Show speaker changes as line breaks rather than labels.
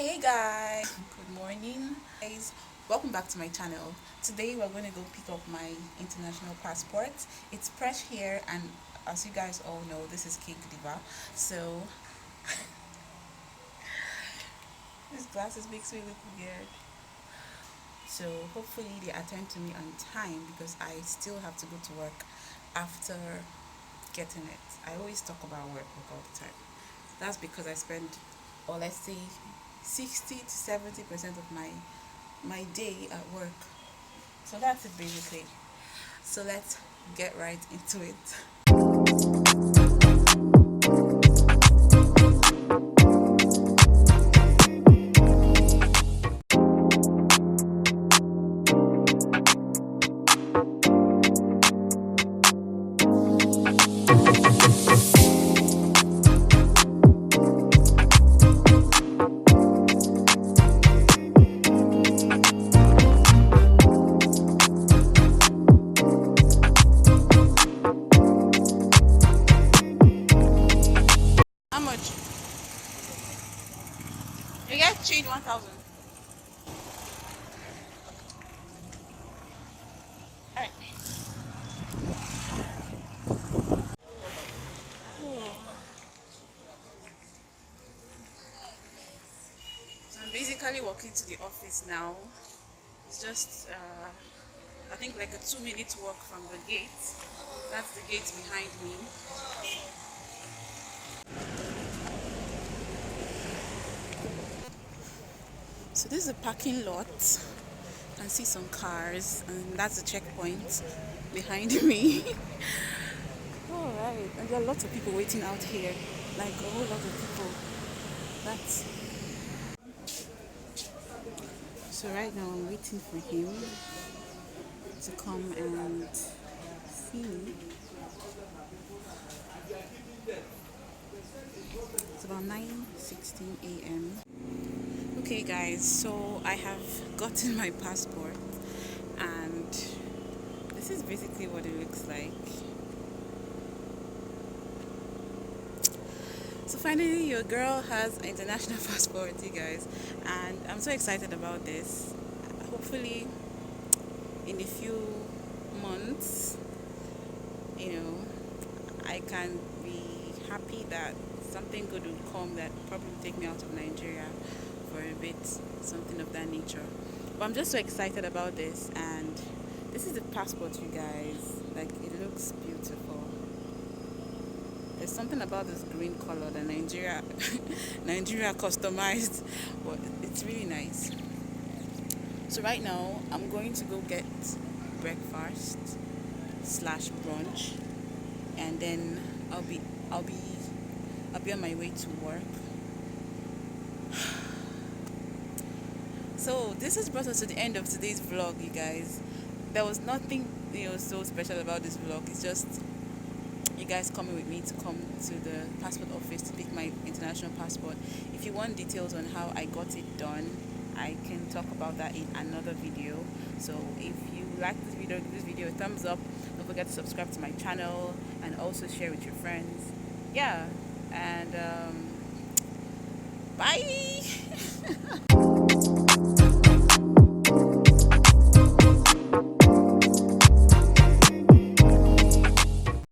Hey guys, good morning guys, welcome back to my channel. Today we're going to go pick up my international passport. It's fresh here, and as you guys all know, this is Kinkdiva. So these glasses makes me look weird. So hopefully they attend to me on time because I still have to go to work after getting it. I always talk about work all the time. That's because I spend, or let's say, 60 to 70% of my day at work. So that's it basically. So let's get right into it. How much? You get change 1,000. Alright. So I'm basically walking to the office now. It's just I think like a 2 minute walk from the gate. That's the gate behind me. So this is a parking lot. You can see some cars, and that's the checkpoint behind me. Alright, and there are lots of people waiting out here. Like a whole lot of people. That's so right now I'm waiting for him to come and see me. It's about 9:16 a.m. Okay guys, so I have gotten my passport, and this is basically what it looks like. So finally your girl has an international passport, you guys, and I'm so excited about this. Hopefully in a few months, I can be happy that something good will come that probably will take me out of Nigeria for a bit, something of that nature. But I'm just so excited about this, and this is the passport, you guys. Like, it looks beautiful. There's something about this green color that Nigeria customized, but it's really nice. So right now I'm going to go get breakfast slash brunch, and then I'll be I'll be I'll be on my way to work. So this has brought us to the end of today's vlog, you guys. There was nothing so special about this vlog. It's just you guys coming with me to come to the passport office to pick my international passport. If you want details on how I got it done, I can talk about that in another video. So if you like this video, give this video a thumbs up. Don't forget to subscribe to my channel and also share with your friends. Yeah, and bye.